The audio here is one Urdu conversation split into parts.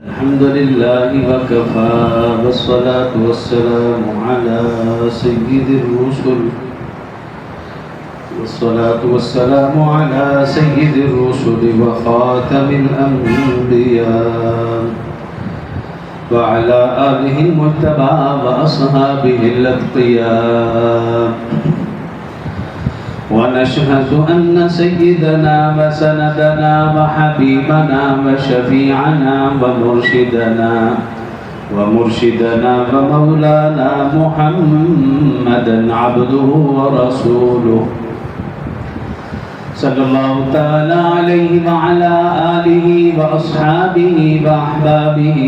الحمد لله وكفى والصلاة والسلام على سيد الرسل وخاتم الأنبياء وعلى آله المجتبى وأصحابه الأتقياء ونشهد أن سيدنا وسندنا وحبيبنا وشفيعنا ومرشدنا ومولانا محمدا عبده ورسوله صلى الله تعالى عليه وعلى آله وأصحابه وأحبابه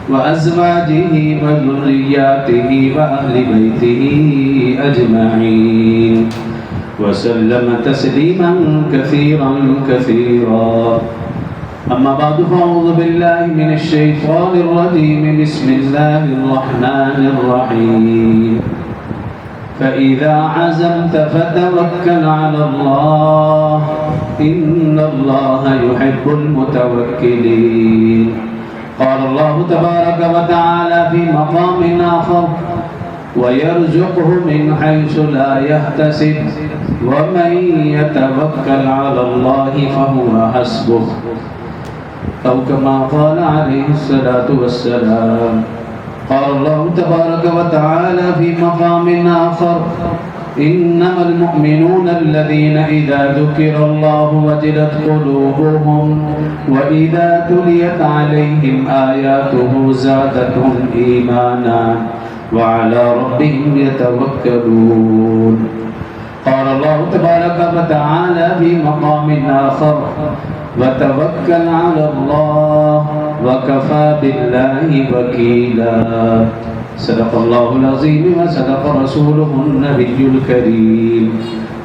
وأزواجه وذرياته وأهل بيته أجمعين وسلم تسليما كثيرا أما بعد فأعوذ بالله من الشيطان الرجيم بسم الله الرحمن الرحيم فإذا عزمت فتوكل على الله إن الله يحب المتوكلين قال الله تبارك وتعالى في مقام آخر ويرزقه من حيث لا يحتسب ومن يتوكل على الله فهو حسبه أو كما قال عليه الصلاة والسلام قال الله تبارك وتعالى في مقام آخر إنما المؤمنون الذين إذا ذكر الله وجلت قلوبهم وإذا تليت عليهم آياته زادتهم إيمانا وعلى ربهم يتوكلون قال الله تبارك وتعالى في مقام آخر وتوكل على الله وكفى بالله وكيلا صدق الله العظيم وصدق رسوله النبي الكريم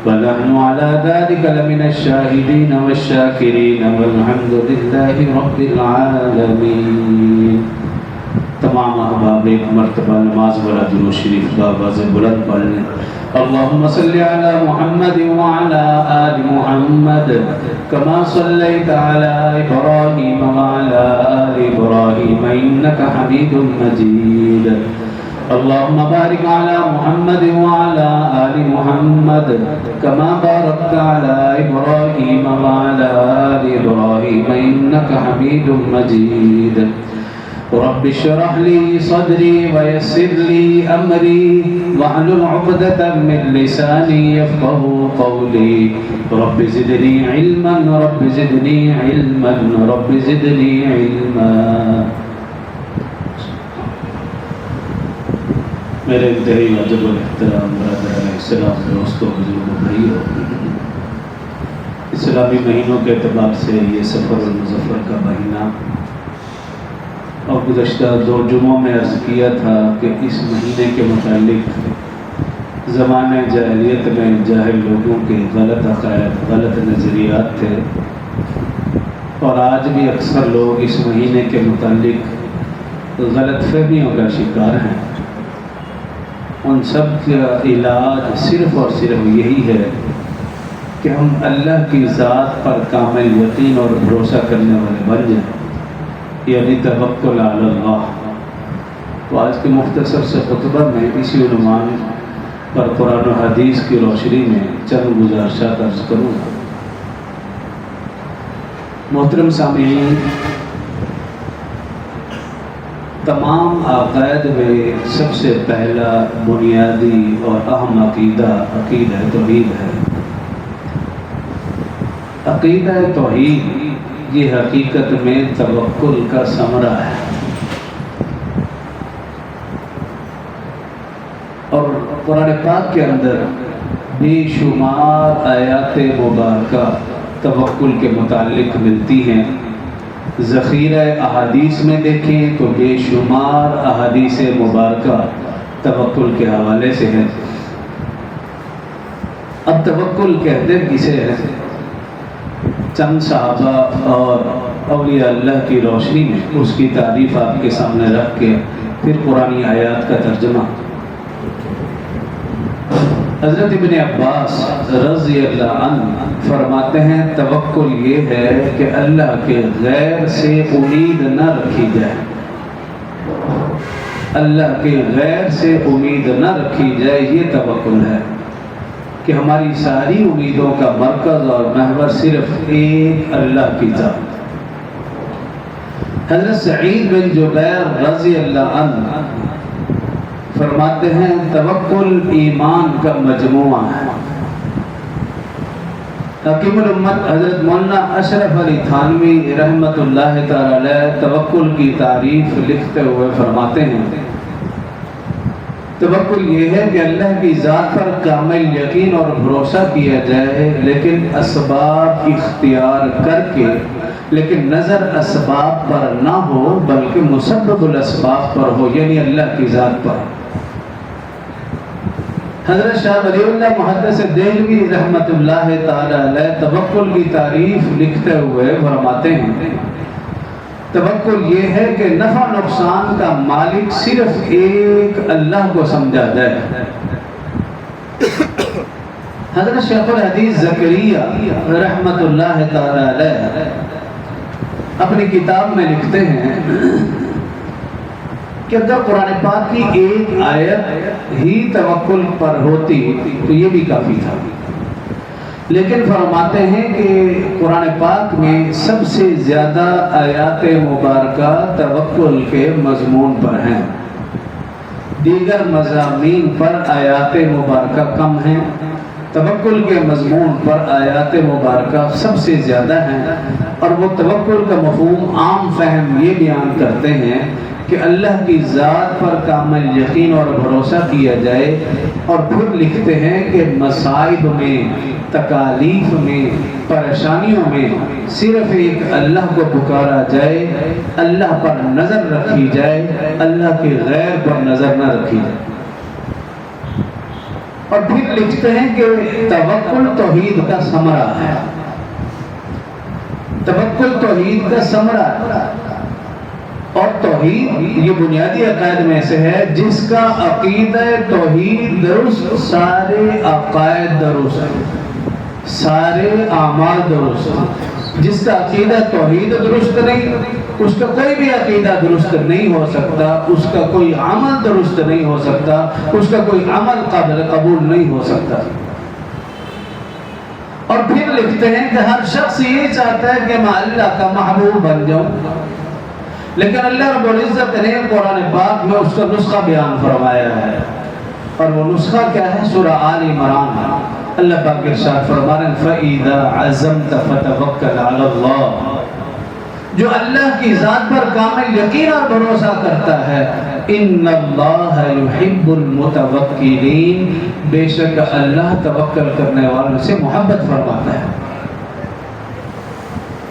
ونحن على ذلك لمن الشاهدين والشاكرين والحمد لله رب العالمين. تمام احباب ایک مرتبہ نماز والا درود شریف کا آواز بلند پڑھ لیں. اللهم صل على محمد وعلى آل محمد كما صليت على إبراهيم وعلى آل إبراهيم إنك حميد مجيد. اللهم بارك على محمد وعلى آل محمد كما باركت على إبراهيم وعلى آل إبراهيم إنك حميد مجيد. رب اشرح لي صدري ويسر لي أمري واحلل عقدة من لساني يفقهوا قولي. رب زدني علما رب زدني علما رب زدني علما. میرے انتہائی عجب الاحترام برادران اسلام دوستوں بزرگوں بھائیوں، اسلامی مہینوں کے اعتبار سے یہ سفر المظفر کا مہینہ، اور گزشتہ 2 جمعوں میں عرض کیا تھا کہ اس مہینے کے متعلق زمانہ جاہلیت میں جاہل لوگوں کے غلط عقائد، غلط نظریات تھے، اور آج بھی اکثر لوگ اس مہینے کے متعلق غلط فہمیوں کا شکار ہیں. ان سب کا علاج صرف اور صرف یہی ہے کہ ہم اللہ کی ذات پر کامل یقین اور بھروسہ کرنے والے بن جائیں، یعنی توکل علی اللہ. تو آج کے مختصر سے خطبہ میں اسی عنوان پر قرآن و حدیث کی روشنی میں چند گزارشات عرض کروں گا. محترم سامعین، تمام عقائد میں سب سے پہلا بنیادی اور اہم عقیدہ توحید ہے. عقیدہ توحید یہ حقیقت میں توکل کا ثمرہ ہے، اور قرآن پاک کے اندر بے شمار آیات مبارکہ توکل کے متعلق ملتی ہیں. ذخیرہ احادیث میں دیکھیں تو بے شمار احادیث مبارکہ توکل کے حوالے سے ہیں. اب توکل کہتے کسے ہیں؟ چند صحابہ اور اولیاء اللہ کی روشنی میں اس کی تعریف آپ کے سامنے رکھ کے پھر قرآنی آیات کا ترجمہ. حضرت ابن عباس رضی اللہ عنہ فرماتے ہیں توکل یہ ہے کہ اللہ کے غیر سے امید نہ رکھی جائے، اللہ کے غیر سے امید نہ رکھی جائے، یہ توکل ہے کہ ہماری ساری امیدوں کا مرکز اور محور صرف ایک اللہ کی ذات۔ حضرت سعید بن جبیر رضی اللہ عنہ فرماتے ہیں توکل ایمان کا مجموعہ ہے۔ حکیم الامت حضرت مولانا اشرف علی تھانوی رحمۃ اللہ تعالی علیہ توکل کی تعریف لکھتے ہوئے فرماتے ہیں توکل یہ ہے کہ اللہ کی ذات پر کامل یقین اور بھروسہ کیا جائے، لیکن اسباب اختیار کر کے، لیکن نظر اسباب پر نہ ہو بلکہ مسبب الاسباب پر ہو، یعنی اللہ کی ذات پر۔ حضرت شاہ ولی اللہ محدث دہلوی رحمۃ اللہ تعالی علیہ توکل کی تعریف لکھتے ہوئے فرماتے ہیں توکل یہ ہے کہ نفع نقصان کا مالک صرف ایک اللہ کو سمجھا جائے۔ حضرت شیخ الحدیث زکریا رحمۃ اللہ تعالی علیہ اپنی کتاب میں لکھتے ہیں کہ اگر قرآن پاک کی ایک آیت ہی توکل پر ہوتی تو یہ بھی کافی تھا، لیکن فرماتے ہیں کہ قرآن پاک میں سب سے زیادہ آیات مبارکہ توکل کے مضمون پر ہیں، دیگر مضامین پر آیات مبارکہ کم ہیں، توکل کے مضمون پر آیات مبارکہ سب سے زیادہ ہیں، اور وہ توکل کا مفہوم عام فہم یہ بیان کرتے ہیں کہ اللہ کی ذات پر کامل یقین اور بھروسہ کیا جائے، اور پھر لکھتے ہیں کہ مصائب میں، تکالیف میں، پریشانیوں میں صرف ایک اللہ کو پکارا جائے، اللہ پر نظر رکھی جائے، اللہ کے غیر پر نظر نہ رکھی جائے۔ اور پھر لکھتے ہیں کہ توکل توحید کا ثمرہ ہے، توکل توحید کا ثمرہ ہے، اور توحید یہ بنیادی عقائد میں سے ہے جس کا عقیدہ توحید درست، سارے عقائد درست، سارے اعمال درست۔ جس کا عقیدہ توحید درست نہیں، اس کا کوئی بھی عقیدہ درست نہیں ہو سکتا، اس کا کوئی عمل درست نہیں ہو سکتا، اس کا کوئی عمل قابل قبول نہیں ہو سکتا۔ اور پھر لکھتے ہیں کہ ہر شخص یہ چاہتا ہے کہ میں اللہ کا محبوب بن جاؤں، لیکن اللہ رب العزت نے قرآن پاک میں اس کا نسخہ بیان فرمایا ہے، اور وہ نسخہ کیا ہے؟ سورہ آل عمران ہے۔ اللہ پاک ارشاد فرما رہے ہیں فَإِذَا عَزَمْتَ فَتَوَكَّلْ عَلَى اللَّهِ، جو اللہ کی ذات پر کامل یقین اور بھروسہ کرتا ہے، إِنَّ اللَّهَ يُحِبُّ الْمُتَوَكِّلِينَ، بے شک اللہ توکل کرنے والوں سے محبت فرماتا ہے۔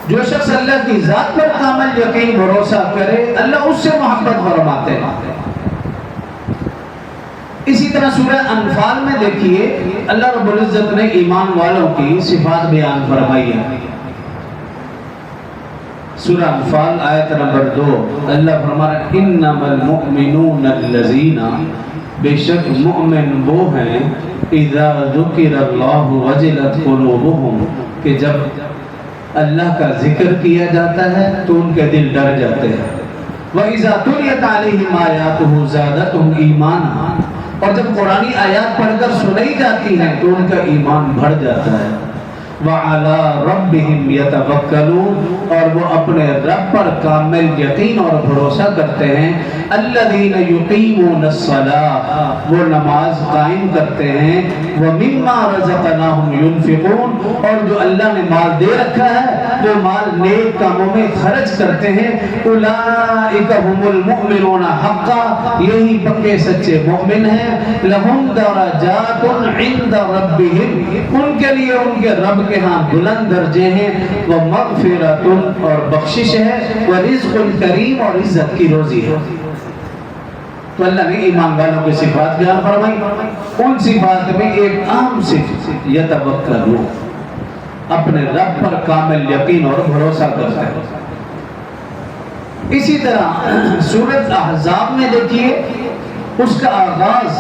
جو شخص اللہ کی ذات پر کامل یقین بھروسہ کرے، اللہ اس سے محبت فرماتے ہیں۔ اسی طرح سورہ انفال میں دیکھیے اللہ رب العزت نے ایمان والوں کی صفات بیان فرمائی ہے۔ سورہ انفال آیت نمبر 2 اللہ فرما رہا ہے انما المؤمنون الذین، بے شک مؤمن وہ ہیں اذا ذکر اللہ وجلت قلوبہم، کہ جب اللہ کا ذکر کیا جاتا ہے تو ان کے دل ڈر جاتے ہیں۔ وَإِذَا تُلِيَتْ عَلَيْهِمْ آيَاتُهُ زَادَتْهُمْ إِيمَانًا، اور جب قرآنی آیات پڑھ کر سنائی جاتی ہیں تو ان کا ایمان بڑھ جاتا ہے۔ وَعَلَىٰ رَبِّهِمْ يَتَوَكَّلُونَ، اور وہ اپنے رب پر کامل یقین اور بھروسہ کرتے ہیں۔ الَّذِينَ يُقِيمُونَ الصَّلَاةَ، وہ نماز قائم کرتے ہیں۔ وَمِمَّا رَزَقْنَاهُمْ يُنْفِقُونَ، اور جو اللہ نے مال دے رکھا ہے وہ مال نیک کاموں میں خرچ کرتے ہیں۔ أُولَٰئِكَ هُمُ الْمُؤْمِنُونَ حَقًّا، یہی پکے سچے مومن ہیں۔ لَهُمْ دَرَجَاتٌ عِندَ رَبِّهِمْ، ان کے لیے ان کے رب کے ہاں بلند درجے ہیں۔ وَمَغْفِرَةٌ، اور بخشش ہے۔ وَرِزْقٌ کریم، اور عزت کی روزی ہے۔ تو اللہ نے ایمان والوں کی صفات بیان فرمائی۔ ان صفات میں ایک اہم صفت یتوکلون، اپنے رب پر کامل یقین اور بھروسہ کرتا ہے۔ اسی طرح سورۃ احزاب میں دیکھیے اس کا آغاز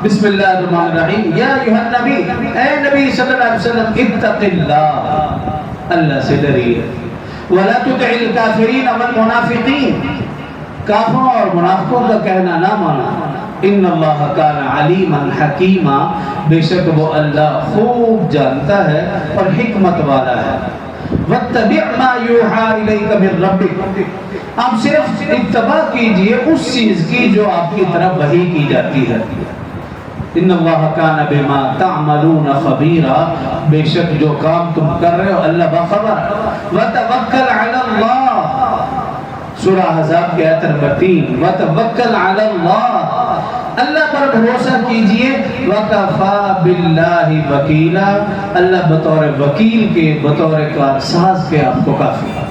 بسم اللہ الرحمن الرحیم، یا ایھا النبی، اے نبی صلی اللہ علیہ وسلم، اتق اللہ، اللہ سے ڈریے، ولا تطع الکافرین والمنافقین، کافروں اور منافقوں کا کہنا نہ مانا، ان اللہ کان علیما حکیما، بے شک وہ اللہ خوب جانتا ہے اور حکمت والا ہے، واتبع ما یوحی الیک من ربک، آپ صرف اتباع کیجئے اس چیز کی جو آپ کی طرف وحی کی جاتی ہے، ان اللہ کان بما تعملون خبیرا، بے شک جو کام تم کر رہے ہو اللہ باخبر ہے، وتوکل علی اللہ، سورہ احزاب کی آیت نمبر 3، وتوکل علی اللہ، اللہ پر بھروسہ کیجئے، وکفیٰ باللہ وکیلا، اللہ بطور وکیل کے، بطور کارساز کے آپ کو کافی ہے۔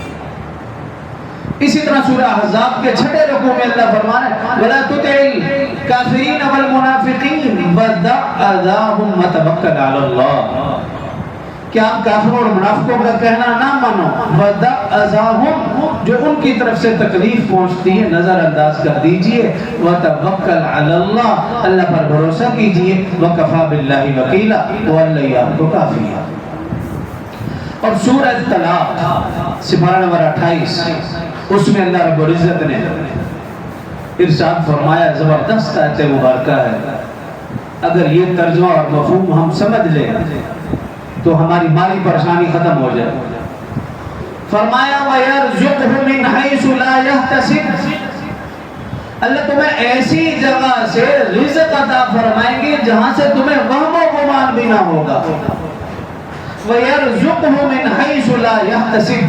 اسی طرح سورہ احزاب کے 6 رکوع میں اللہ فرمانا ہے وَلَا تُطِعِ الْكَافِرِينَ وَالْمُنَافِقِينَ وَدَعْ أَذَاهُمْ وَتَوَكَّلْ عَلَى اللَّهِ، کہ آپ کافروں اور منافقوں کا کہنا نہ مانو، وَدَعْ أَذَاهُمْ، جو ان کی طرف سے تکلیف پہنچتی ہے نظر انداز کر دیجئے، وَتَوَكَّلْ عَلَى اللَّهِ، اللہ پر بھروسہ کیجئے، وَكَفَى بِاللَّهِ وَكِيلًا، وہ اللہ آپ کو کافی ہے۔ اور سورہ طلاق سپارہ نمبر 28، اس میں اللہ رب العزت نے ارشاد فرمایا، زبردست آیت مبارکہ ہے، اگر یہ ترجمہ اور مفہوم ہم سمجھ لیں تو ہماری مالی پریشانی ختم ہو جائے۔ فرمایا وَيَرْزُقْهُ مِنْ حَيْثُ لَا يَحْتَسِبُ، اللہ تمہیں ایسی جگہ سے رزق عطا فرمائیں گے جہاں سے تمہیں وہم و گمان بھی نہ ہوگا۔ وَيَرْزُقْهُ مِنْ حَيْثُ لَا يَحْتَسِبُ،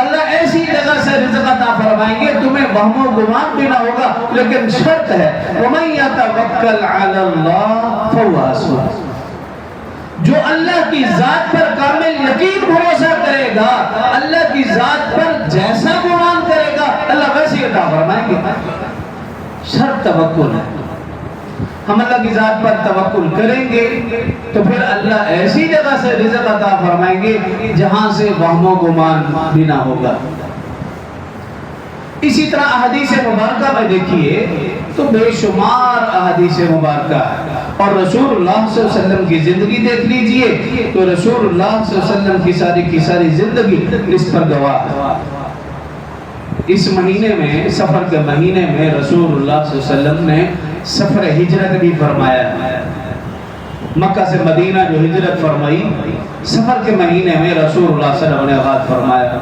اللہ ایسی جگہ سے رزق عطا فرمائیں گے تمہیں وہم و گمان بھی نہ ہوگا، لیکن شرط ہے وَمَن يَتَوَكَّلْ عَلَى اللَّهِ فَهُوَ حَسْبُهُ، جو اللہ کی ذات پر کامل یقین بھروسہ کرے گا، اللہ کی ذات پر جیسا گمان کرے گا اللہ ویسی عطا فرمائیں گے۔ شرط توکل ہے، ہم اللہ کی ذات پر توکل کریں گے تو پھر اللہ ایسی جگہ سے رزق عطا فرمائیں گے جہاں سے وہم و گمان بھی نہ ہوگا۔ اسی طرح احادیث مبارکہ میں دیکھیے تو بے شمار احادیث مبارکہ ہے، اور رسول اللہ صلی اللہ علیہ وسلم کی زندگی دیکھ لیجئے تو رسول اللہ صلی اللہ علیہ وسلم کی ساری زندگی اس پر گواہ ہے۔ اس مہینے میں، سفر کے مہینے میں رسول اللہ صلی اللہ علیہ وسلم نے سفر ہجرت بھی فرمایا ہے، مکہ سے مدینہ جو ہجرت فرمائی سفر کے مہینے میں رسول اللہ صلی اللہ علیہ وسلم نے آغاز فرمایا،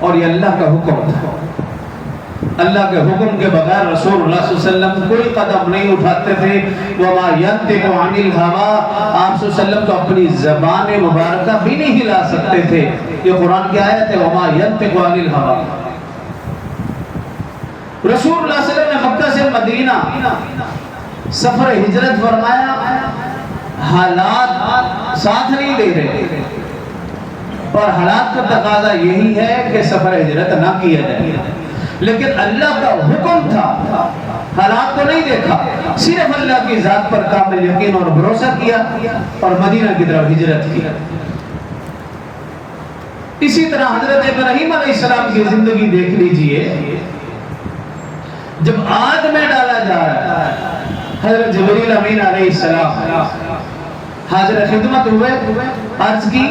اور یہ اللہ کا حکم تھا۔ اللہ کے حکم کے بغیر رسول اللہ صلی اللہ علیہ وسلم کوئی قدم نہیں اٹھاتے تھے۔ وَمَا يَنْطِقُ عَنِ الْهَوَىٰ، آپ صلی اللہ علیہ وسلم تو اپنی زبان مبارکہ بھی نہیں ہلا سکتے تھے، یہ قرآن کی آیت ہے وَمَا يَنْطِقُ عَنِ الْهَوَىٰ۔ رسول اللہ صلی اللہ علیہ وسلم نے مکہ سے مدینہ سفر ہجرت فرمایا، حالات ساتھ نہیں دے رہے، اور حالات کا تقاضا یہی ہے کہ سفر ہجرت نہ کیا جائے، لیکن اللہ کا حکم تھا، حالات کو نہیں دیکھا، صرف اللہ کی ذات پر کامل یقین اور بھروسہ کیا اور مدینہ کی طرف ہجرت کی۔ اسی طرح حضرت ابراہیم علیہ السلام کی زندگی دیکھ لیجئے، جب آگ میں ڈالا جا رہا ہے حضرت جبریل امین علیہ السلام حاضر خدمت ہوئے، عرض کی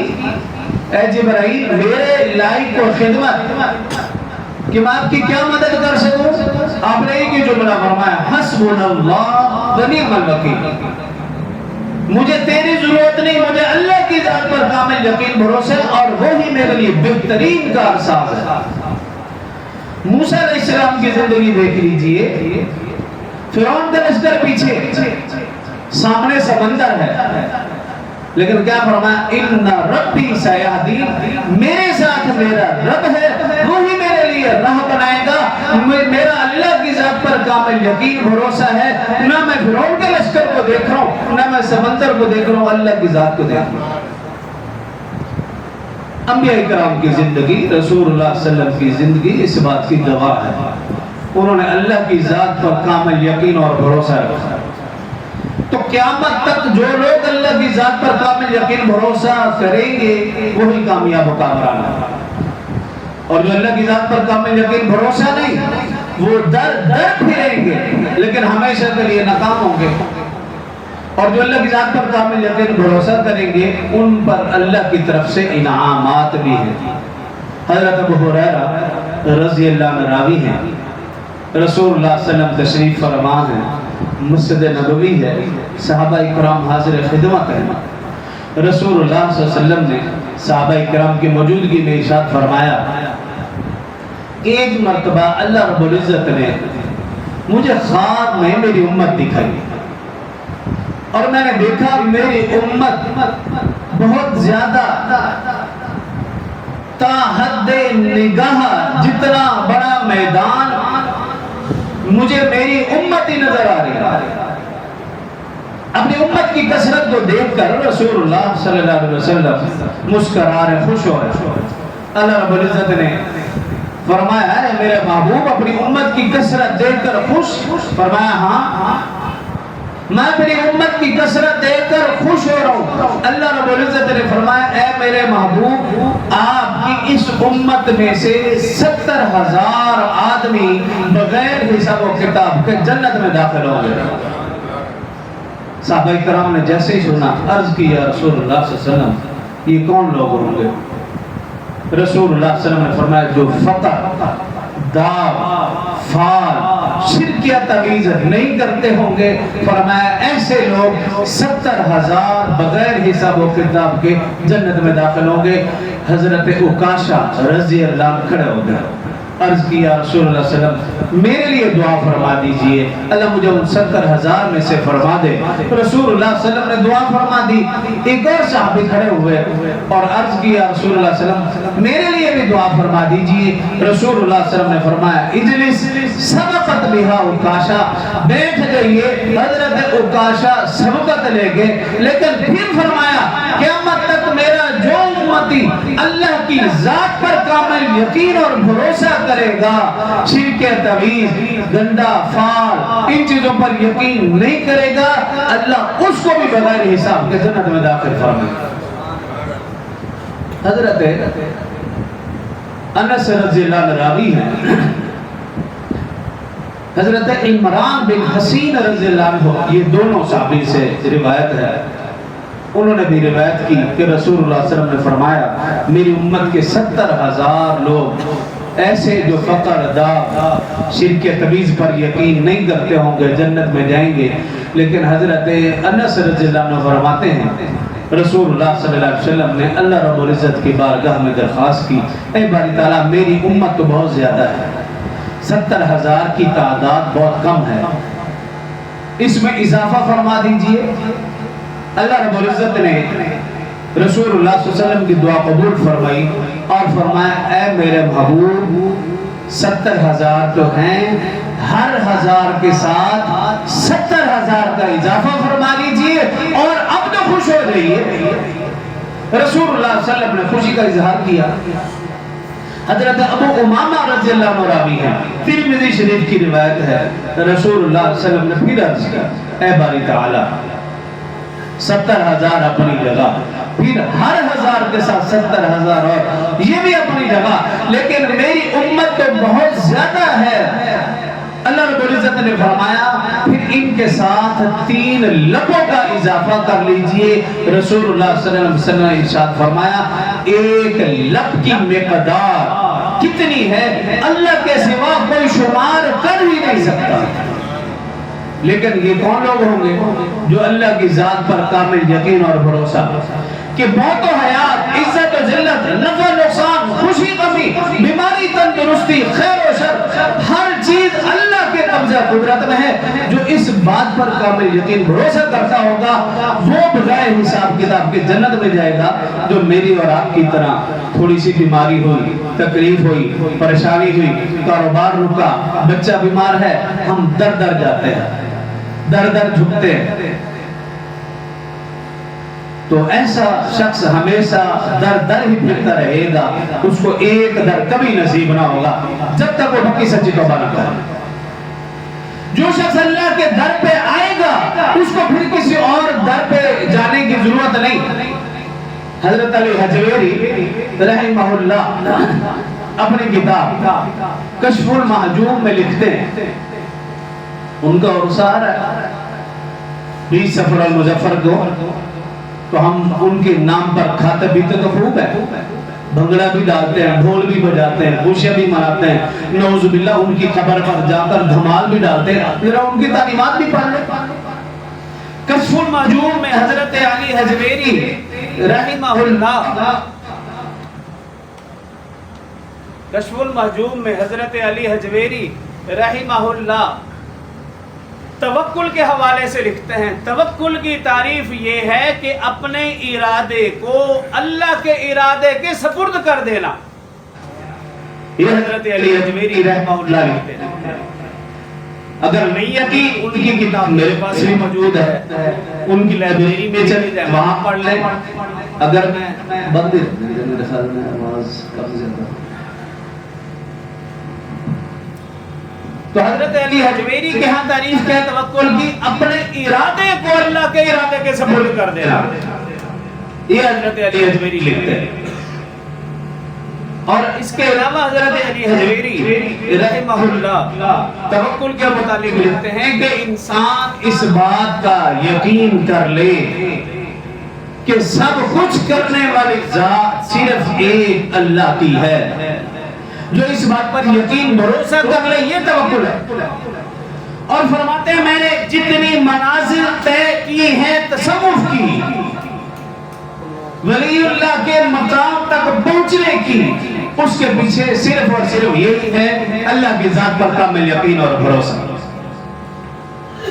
اے جبرائیل میرے لائق کو خدمت کہ میں آپ کی کیا مدد کر سکوں؟ آپ نے ایک ہی جملہ فرمایا حسبنا اللہ و نعم الوکیل، مجھے تیری ضرورت نہیں، مجھے اللہ کی ذات پر کامل یقین بھروسہ اور وہی میرے لیے بہترین کارساز ہے۔ موسیٰ علیہ السلام کی زندگی دیکھ لیجئے، فرعون کا لشکر پیچھے، سامنے سمندر ہے، لیکن کیا فرمایا ان ربی سیہدین، میرے ساتھ میرا رب ہے، وہی میرے لیے راہ بنائے گا، میرا اللہ کی ذات پر کامل یقین بھروسہ ہے، نہ میں فرعون کے لشکر کو دیکھ رہا ہوں نہ میں سمندر کو دیکھ رہا ہوں، اللہ کی ذات کو دیکھ رہا ہوں۔ انبیاء کرام کی زندگی، رسول اللہ صلی اللہ علیہ وسلم کی زندگی اس بات کی گواہ ہے، انہوں نے اللہ کی ذات پر کامل یقین اور بھروسہ رکھا۔ تو قیامت تک جو لوگ اللہ کی ذات پر کامل یقین بھروسہ کریں گے وہی کامیاب و کامران ہے، اور جو اللہ کی ذات پر کامل یقین بھروسہ نہیں، وہ در در پھریں گے لیکن ہمیشہ کے لیے ناکام ہوں گے، اور جو اللہ کی ذات پر کامل یقین بھروسہ کریں گے ان پر اللہ کی طرف سے انعامات بھی ہیں۔ حضرت ابو ہریرہ رضی اللہ عنہ راوی ہیں، رسول اللہ صلی اللہ علیہ وسلم تشریف فرما ہیں، مسجد نبوی ہے، صحابہ اکرام حاضر خدمت ہیں۔ رسول اللہ صلی اللہ علیہ وسلم نے صحابہ اکرام کی موجودگی میں ارشاد فرمایا، ایک مرتبہ اللہ رب العزت نے مجھے خواب میں میری امت دکھائی، اور میں نے دیکھا میری امت بہت زیادہ تا حد نگاہ جتنا بڑا میدان مجھے میری امت ہی نظر آ رہی ہے۔ اپنی امت کی کثرت کو دیکھ کر رسول اللہ صلی اللہ علیہ وسلم مسکرا رہے، خوش ہو رہے۔ اللہ رب العزت نے فرمایا ہے میرے محبوب اپنی امت کی کثرت دیکھ کر خوش؟ فرمایا ہاں، میں اپنی امت کی کثرت دیکھ کر خوش ہو رہا ہوں۔ اللہ رب العزت نے فرمایا اے میرے محبوب آپ کی اس امت میں سے 70,000 آدمی بغیر حساب و کتاب کے جنت میں داخل ہوں گے۔ صحابہ کرام نے جیسے ہی سنا عرض کی یا رسول اللہ صلی اللہ علیہ وسلم یہ کون لوگ ہوں گے؟ رسول اللہ صلی اللہ علیہ وسلم نے فرمایا جو فقر، داغ، فال، شرک یا تمیز نہیں کرتے ہوں گے، فرمایا ایسے لوگ 70,000 بغیر حساب و کتاب کے جنت میں داخل ہوں گے۔ حضرت عکاشہ رضی اللہ عنہ کھڑے ہو گئے، عرض کی یا رسول اللہ صلی اللہ علیہ وسلم میرے لیے دعا فرما دیجئے، اللہ مجھے ان 70,000 میں سے فرما دے۔ رسول اللہ صلی اللہ علیہ وسلم نے دعا فرما دی۔ ایک اور صحابی کھڑے ہوئے اور عرض کی یا رسول اللہ صلی اللہ علیہ وسلم میرے لیے بھی دعا فرما دیجئے۔ رسول اللہ صلی اللہ علیہ وسلم نے فرمایا اجلس سبقت بہا عکاشہ، بیٹھ جائیے۔ حضرت عکاشہ سبقت لے گئے، لیکن پھر فرمایا قیامت تک میرا جو امتی اللہ کی ذات پر کامل یقین اور بھروسہ کرے گا، شرک تمیز، گندا فال، ان چیزوں پر یقین نہیں کرے گا، اللہ اس کو بھی بغیر حساب کے جنت میں داخل فرمائے گا۔ حضرت انس رضی اللہ عنہ راوی ہیں، حضرت عمران بن حسین رضی اللہ عنہ، یہ دونوں صحابی سے روایت ہے، انہوں نے بھی روایت کی کہ رسول اللہ صلی اللہ علیہ وسلم نے فرمایا میری امت کے 70,000 لوگ ایسے جو فقر، داغ، شرک تمیز پر یقین نہیں کرتے ہوں گے جنت میں جائیں گے۔ لیکن حضرت انس رضی اللہ عنہ فرماتے ہیں رسول اللہ صلی اللہ علیہ وسلم نے اللہ رب العزت کی بارگاہ میں درخواست کی اے باری تعالیٰ میری امت تو بہت زیادہ ہے، 70,000 کی تعداد بہت کم ہے، اس میں اضافہ فرما دیجئے۔ اللہ رب العزت نے رسول اللہ صلی اللہ علیہ وسلم کی دعا قبول فرمائی اور فرمایا اے میرے محبوب 70,000 تو ہیں، ہر 1000 کے ساتھ 70,000 کا اضافہ فرما لیجئے اور اب تو خوش ہو جائیے۔ رسول اللہ صلی اللہ علیہ وسلم نے خوشی کا اظہار کیا۔ حضرت ابو امامہ رضی اللہ عنہ راوی ہیں، ترمذی شریف کی روایت ہے، رسول اللہ صلی اللہ علیہ وسلم نے پھر عرض کیا اے باری تعالیٰ 70,000 اپنی جگہ، پھر ہر 1000 کے ساتھ 70,000 اور یہ بھی اپنی جگہ، لیکن میری امت تو بہت زیادہ ہے۔ اللہ رب العزت نے فرمایا پھر ان کے ساتھ 3 لبوں کا اضافہ کر لیجئے۔ رسول اللہ صلی اللہ علیہ وسلم نے ارشاد فرمایا 1 لب کی مقدار کتنی ہے اللہ کے سوا کوئی شمار کر ہی نہیں سکتا۔ لیکن یہ کون لوگ ہوں گے جو اللہ کی ذات پر کامل یقین اور بھروسہ کہ موت و حیات، عزت و ذلت، نفع نقصان، خوشی غمی، بیماری تندرستی، خیر و شر، ہر چیز اللہ کے قبضہ قدرت میں ہے۔ جو اس بات پر کامل یقین بھروسہ کرتا ہوگا وہ بغیر حساب کتاب کے جنت میں جائے گا۔ جو میری اور آپ کی طرح تھوڑی سی بیماری ہوئی، تکلیف ہوئی، پریشانی ہوئی، کاروبار رکا، بچہ بیمار ہے، ہم در در جاتے ہیں، در در جھکتے ہیں، تو ایسا شخص ہمیشہ در در ہی پھرتا رہے گا، اس کو ایک در کبھی نصیب نہ ہوگا جب تک وہ حقی سچی توبہ نہ کرے۔ جو شخص اللہ کے در پہ آئے گا اس کو پھر کسی اور در پہ جانے کی ضرورت نہیں۔ حضرت علی حجویری رحمہ اللہ اپنی کتاب کشف المحجوب میں لکھتے ہیں، ان کا عرصہ آ رہا ہے 20 صفر المظفر کو، تو ہم ان کے نام پر کھاتے پیتے تو خوب ہے، بھنگڑا بھی ڈالتے ہیں، ڈھول بھی بجاتے ہیں، خوشیاں بھی مناتے ہیں، نعوذ باللہ ان کی قبر پر جا کر دھمال بھی ڈالتے ہیں، ذرا ان کی تعلیمات بھی پڑھ لیں۔ کشف المحجوب میں حضرت علی حجویری رحمہ اللہ، کشف المحجوب میں حضرت علی حجویری رحمہ اللہ توکل کے حوالے سے لکھتے ہیں، توکل کی تعریف یہ ہے کہ اپنے ارادے کو اللہ کے ارادے کے سپرد کر دینا۔ یہ حضرت علی حجویری رحمہ اللہ لکھتے ہیں۔ اگر نہیں یقین، ان کی کتاب میرے پاس بھی موجود ہے، ان کی لائبریری میں چلی جائے، وہاں پڑھ لیں۔ اگر میں بند میرے خیال میں آواز کم زیادہ، تو حضرت علی حجویری کے ہاں تعریف کیا توکل کی؟ اپنے ارادے کو اللہ کے ارادے کے سپرد کر دینا۔ یہ حضرت علی حجویری لکھتے ہیں۔ اور اس کے علاوہ حضرت علی حجویری رحمہ اللہ توکل کے متعلق لکھتے ہیں کہ انسان اس بات کا یقین کر لے کہ سب کچھ کرنے والی ذات صرف ایک اللہ کی ہے، جو اس بات پر یقین بھروسہ کر لے، یہ توکل ہے۔ اور فرماتے ہیں میں نے جتنی منازل طے کی ہیں تصوف کی، ولی اللہ کے مقام تک پہنچنے کی، اس کے پیچھے صرف اور صرف یہی ہے اللہ کی ذات پر کامل یقین اور بھروسہ۔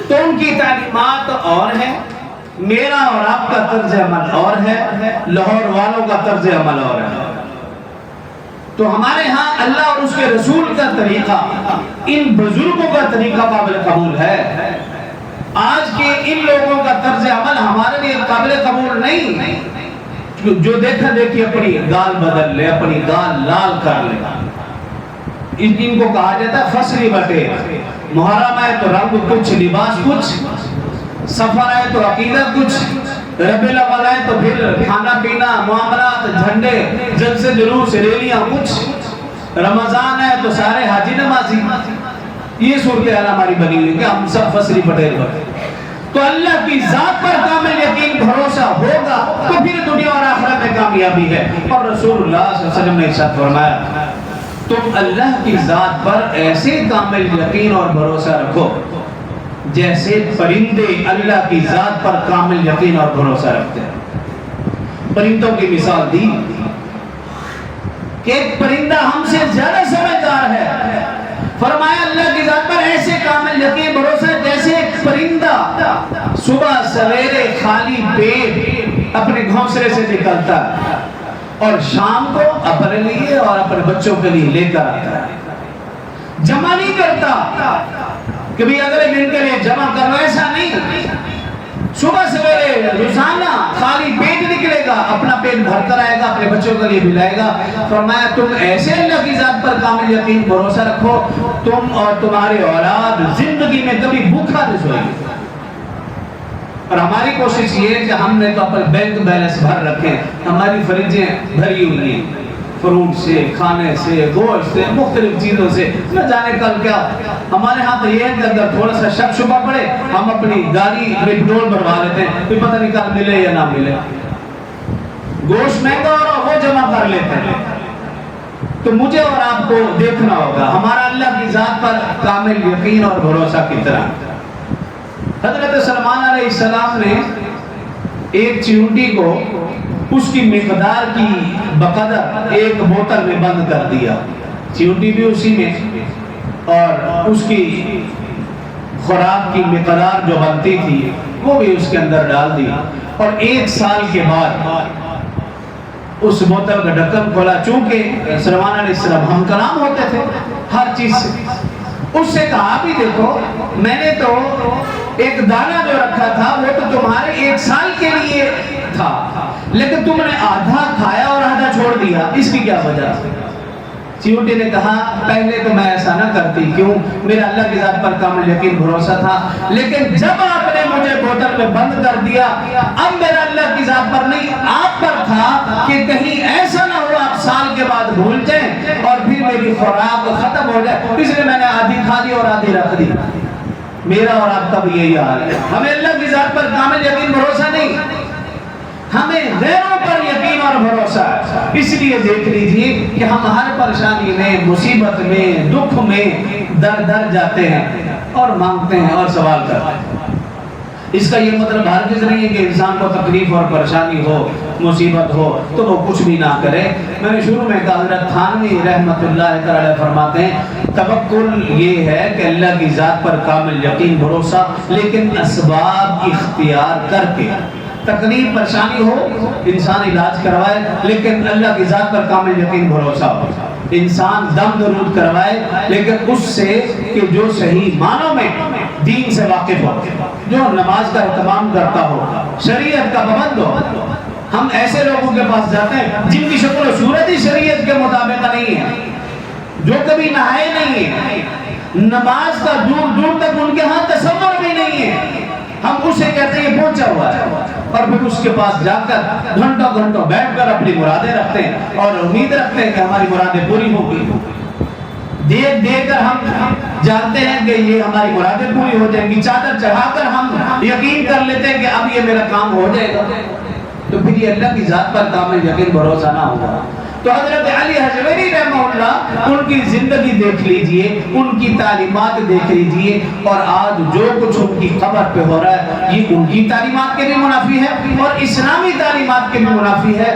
تو ان کی تعلیمات اور ہے، میرا اور آپ کا طرز عمل اور ہے، لاہور والوں کا طرز عمل اور ہے۔ تو ہمارے ہاں اللہ اور اس کے رسول کا طریقہ، ان بزرگوں کا طریقہ قابل قبول ہے۔ آج کے ان لوگوں کا طرز عمل ہمارے لیے قابل قبول نہیں، جو دیکھا دیکھی اپنی گال بدل لے، اپنی گال لال کر لے۔ ان کو کہا جاتا ہے فصلی بٹے، محرم ہے تو رنگ کچھ، لباس کچھ، سفر ہے تو عقیدہ کچھ، ربیع الاول ہے تو پھر کھانا پینا، معاملات، جھنڈے، جلسے جلوس، ریلیاں کچھ، رمضان ہے تو سارے حاجی نمازی۔ یہ صورتحال ہماری بنی ہوئی کہ ہم سب فصلی پٹیل بنے۔ تو اللہ کی ذات پر کامل یقین بھروسہ ہوگا تو پھر دنیا اور آخرت میں کامیابی ہے۔ اور رسول اللہ صلی اللہ علیہ وسلم نے ارشاد فرمایا تم اللہ کی ذات پر ایسے کامل یقین اور بھروسہ رکھو جیسے پرندے اللہ کی ذات پر کامل یقین اور بھروسہ رکھتے ہیں۔ پرندوں کی مثال دی کہ ایک پرندہ ہم سے زیادہ سمجھدار ہے، فرمایا اللہ کی ذات پر ایسے کامل یقین بھروسہ جیسے ایک پرندہ صبح سویرے خالی پیٹ اپنے گھونسلے سے نکلتا ہے اور شام کو اپنے لیے اور اپنے بچوں کے لیے لے کر آتا ہے، جمع نہیں کرتا کہ بھی اگلے دن کے لیے جمع کرو، ایسا نہیں۔ صبح سویرے روزانہ خالی پیٹ نکلے گا، اپنا پیٹ بھرتا رہے گا، اپنے بچوں کے لیے بھی لائے گا۔ فرمایا تم ایسے اللہ کی ذات پر کامل یقین بھروسہ رکھو، تم اور تمہاری اولاد زندگی میں کبھی بھوکا نہیں سوئے گی۔ اور ہماری کوشش یہ ہے کہ ہم نے تو اپنے بینک بیلنس بھر رکھے، ہماری فریجیں بھری ہوئی ہیں، فروٹ سے، کھانے سے، گوشت سے، مختلف چیزوں سے، نہ جانے کل کیا۔ ہمارے ہاں تو یہ ہے کہ اگر تھوڑا سا شک شبہ پڑے ہم اپنی گاڑی میں پیٹرول بھروا لیتے ہیں، کوئی پتہ نہیں کل ملے یا نہ ملے۔ گوشت مہنگا ہو رہا وہ جمع کر لیتے ہیں۔ تو مجھے اور آپ کو دیکھنا ہوگا ہمارا اللہ کی ذات پر کامل یقین اور بھروسہ کتنا۔ حضرت سلمان علیہ السلام نے ایک چیونٹی کو اس کی مقدار کی بقدر ایک بوتل میں بند کر دیا، چیونٹی بھی اسی میں اور اس کی خوراک کی مقدار جو بنتی تھی وہ بھی اس کے اندر ڈال دی، اور 1 سال کے بعد اس بوتل کا ڈھکن کھولا۔ چونکہ سلمان علیہ السلام ہم کلام ہوتے تھے ہر چیز سے، اس سے کہا بھی دیکھو میں نے تو ایک دانہ جو رکھا تھا وہ تو تمہارے 1 سال کے لیے تھا، لیکن تم نے آدھا کھایا اور آدھا چھوڑ دیا، اس کی کیا وجہ؟ چیونٹی نے کہا پہلے تو میں ایسا نہ کرتی، کیوں؟ میرا اللہ کی ذات پر کامل یقین بھروسہ تھا، لیکن جب آپ نے مجھے بوتل میں بند کر دیا اب میرا اللہ کی ذات پر نہیں آپ پر تھا کہ کہیں ایسا نہ ہو آپ سال کے بعد بھول جائیں اور پھر میری خوراک ختم ہو جائے، اس لیے میں نے آدھی کھا دی اور آدھی رکھ دی۔ میرا اور آپ کا بھی یہی حال ہے۔ ہمیں اللہ کی ذات پر کامل یقین بھروسہ نہیں، ہمیں غیروں پر یقین اور بھروسہ ہے۔ اس لیے دیکھ لیجیے کہ ہم ہر پریشانی میں، مصیبت میں، دکھ میں در در جاتے ہیں اور مانگتے ہیں اور سوال کرتے ہیں۔ اس کا یہ مطلب ہرگز نہیں ہے کہ انسان کو تکلیف اور پریشانی ہو، مصیبت ہو تو وہ کچھ بھی نہ کرے۔ میں نے شروع میں کہا، حضرت تھانوی رحمۃ اللہ تعالی فرماتے ہیں توکل یہ ہے کہ اللہ کی ذات پر کامل یقین بھروسہ، لیکن اسباب اختیار کر کے۔ تکلیف پریشانی ہو انسان علاج کروائے، لیکن اللہ کی ذات پر کامل یقین بھروسہ ہو۔ انسان دم درود کروائے، لیکن اس سے کہ جو صحیح معنوں میں دین سے واقف ہو، جو نماز کا اہتمام کرتا ہو، شریعت کا پابند ہو۔ ہم ایسے لوگوں کے پاس جاتے ہیں جن کی شکل و صورت ہی شریعت کے مطابق نہیں ہے، جو کبھی نہائے نہیں ہیں، نماز کا دور دور تک ان کے ہاں تصور بھی نہیں ہے۔ ہم اسے کہتے ہیں یہ پہنچا ہوا ہے، اور پھر اس کے پاس جا کر گھنٹوں گھنٹوں بیٹھ کر اپنی مرادیں رکھتے ہیں اور امید رکھتے ہیں کہ ہماری مرادیں پوری ہوں گی۔ دیکھ دیکھ کر ہم جانتے ہیں کہ یہ ہماری مرادیں پوری ہو جائیں گی، چادر چڑھا کر ہم یقین کر لیتے ہیں کہ اب یہ میرا کام ہو جائے گا، تو پھر یہ اللہ کی ذات پر کامل یقین بھروسہ نہ ہوگا۔ تو حضرت علی حجویری رحمہ اللہ، ان کی زندگی دیکھ لیجئے، ان کی تعلیمات دیکھ لیجئے، اور آج جو کچھ ان کی قبر پہ ہو رہا ہے یہ ان کی تعلیمات کے بھی منافی ہے اور اسلامی تعلیمات کے بھی منافی ہے۔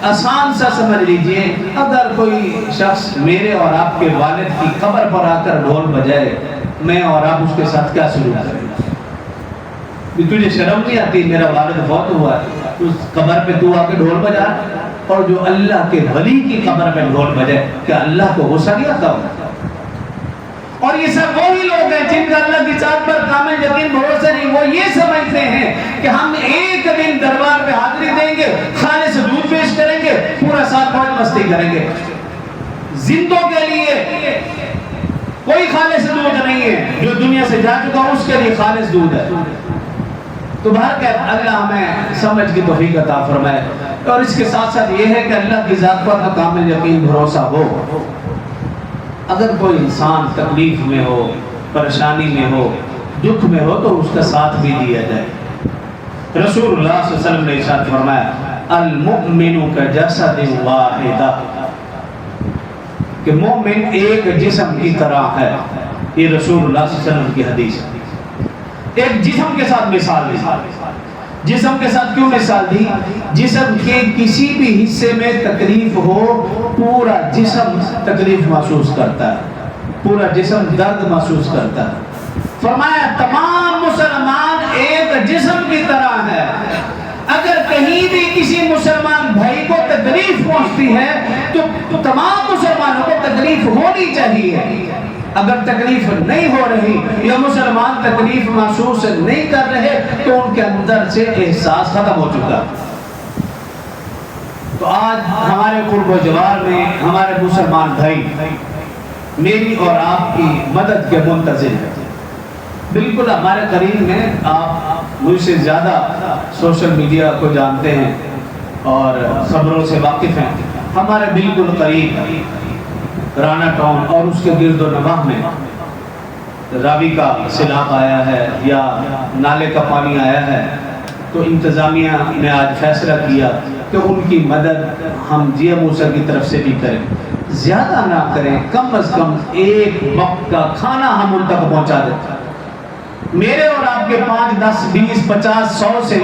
آسان سا سمجھ لیجئے، اگر کوئی شخص میرے اور آپ کے والد کی قبر پر آ کر ڈھول بجائے، میں اور آپ اس کے ساتھ کیا سلوک کریں گے؟ تجھے شرم نہیں آتی؟ میرا والد فوت ہوا ہے، اس قبر پہ تو آ کے ڈھول بجا، اور جو اللہ کے ولی کی قبر پہ ڈھول بجائے، کیا اللہ کو غصہ نہیں آتا ہوگا؟ اور یہ سب وہی لوگ ہیں جن کا اللہ کی ذات پر کامل یقین بھروسہ نہیں۔ وہ یہ سمجھتے ہیں کہ ہم ایک دن دربار پہ حاضری دیں گے، خالص دودھ پیش کریں گے، پورا سال موج مستی کریں گے۔ زندوں کے لیے کوئی خالص دودھ نہیں ہے، جو دنیا سے جا چکا اس کے لیے خالص دودھ ہے۔ تو بہرکیف اللہ ہمیں سمجھ کی توفیق عطا فرمائے، اور اس کے ساتھ ساتھ یہ ہے کہ اللہ کی ذات پر کامل یقین بھروسہ ہو۔ اگر کوئی انسان تکلیف میں ہو، پریشانی میں ہو، دکھ میں ہو، تو اس کا ساتھ بھی دیا جائے۔ رسول اللہ صلی اللہ علیہ وسلم نے ارشاد فرمایا المؤمن کجسد واحد، کہ مومن ایک جسم کی طرح ہے۔ یہ رسول اللہ صلی اللہ علیہ وسلم کی حدیث ہے۔ ایک جسم کے ساتھ مثال دی۔ جسم کے ساتھ کیوں مثال دی؟ جسم کے کسی بھی حصے میں تکلیف ہو، پورا جسم تکلیف محسوس کرتا ہے، پورا جسم درد محسوس کرتا ہے۔ فرمایا تمام مسلمان ایک جسم کی طرح ہے، اگر کہیں بھی کسی مسلمان بھائی کو تکلیف پہنچتی ہے تو تمام مسلمانوں کو تکلیف ہونی چاہیے۔ اگر تکلیف نہیں ہو رہی یا مسلمان تکلیف محسوس نہیں کر رہے تو ان کے اندر سے احساس ختم ہو چکا۔ تو آج ہمارے قرب و جوار میں ہمارے مسلمان بھائی میری اور آپ کی مدد کے منتظر ہیں۔ بالکل ہمارے قریب میں، آپ مجھ سے زیادہ سوشل میڈیا کو جانتے ہیں اور خبروں سے واقف ہیں۔ ہمارے بالکل قریب رانا ٹاؤن اور اس کے گرد و نواح میں راوی کا سیلاب آیا ہے یا نالے کا پانی آیا ہے، تو انتظامیہ نے آج فیصلہ کیا کہ ان کی مدد ہم جی موسیٰ کی طرف سے بھی کریں، زیادہ نہ کریں، کم از کم ایک وقت کا کھانا ہم ان تک پہنچا دیں۔ میرے اور آپ کے 5 10 20 50 100 سے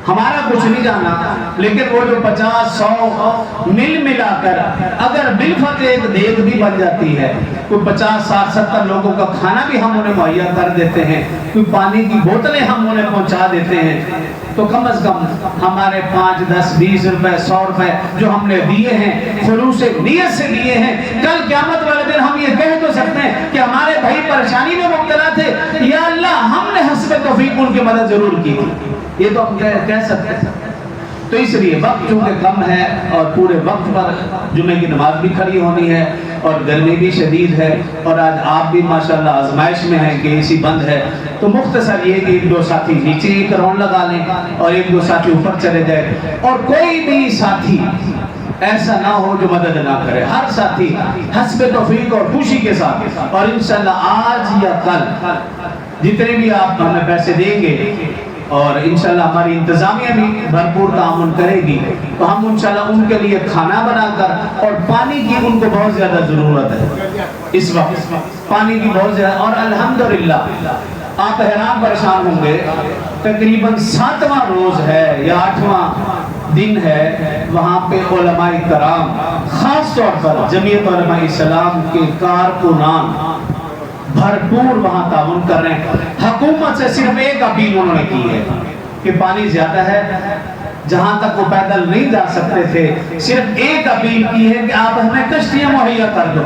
ہمارا کچھ نہیں جانا، لیکن وہ جو 50 100 ملا کر اگر بالفت ایک دیگ بھی بن جاتی ہے، کوئی 50 60 70 لوگوں کا کھانا بھی ہم انہیں مہیا کر دیتے ہیں، کوئی پانی کی بوتلیں ہم انہیں پہنچا دیتے ہیں، تو کم از کم ہمارے 5 10 20 روپے 100 روپے جو ہم نے دیے ہیں خلوص نیت سے دیے ہیں، کل قیامت والے دن ہم یہ کہہ تو سکتے ہیں کہ ہمارے بھائی پریشانی میں مبتلا تھے، یا اللہ ہم نے حسب توفیق ان کی مدد ضرور کی تھی، یہ تو ہم کہہ سکتے ہیں۔ تو اس لیے وقت چونکہ کم ہے اور پورے وقت پر جمعے کی نماز بھی کھڑی ہونی ہے اور گرمی بھی شدید ہے، اور آج آپ بھی ماشاءاللہ آزمائش میں ہیں کہ اے سی بند ہے، تو مختصر یہ کہ 1 2 ساتھی نیچے ایک راؤنڈ لگا لیں اور 1 2 ساتھی اوپر چلے جائے، اور کوئی بھی ساتھی ایسا نہ ہو جو مدد نہ کرے. ہر ساتھی حسب توفیق اور خوشی کے ساتھ، اور انشاءاللہ آج یا کل جتنے بھی آپ ہمیں پیسے دیں گے اور انشاءاللہ ہماری انتظامیہ بھی بھرپور تعاون کرے گی، تو ہم انشاءاللہ ان کے لیے کھانا بنا کر، اور پانی کی ان کو بہت زیادہ ضرورت ہے اس وقت، پانی کی بہت زیادہ. اور الحمدللہ آپ حیران پریشان ہوں گے، تقریباً 7واں روز ہے یا 8واں دن ہے، وہاں پہ علماء کرام خاص طور پر جمعیت علماء اسلام کے کارکنان بھرپور وہاں تعاون کر رہے ہیں. حکومت سے صرف ایک اپیل انہوں نے کی ہے کہ پانی زیادہ ہے، جہاں تک وہ پیدل نہیں جا سکتے تھے، صرف ایک اپیل کی ہے کہ آپ ہمیں کشتیاں مہیا کر دو.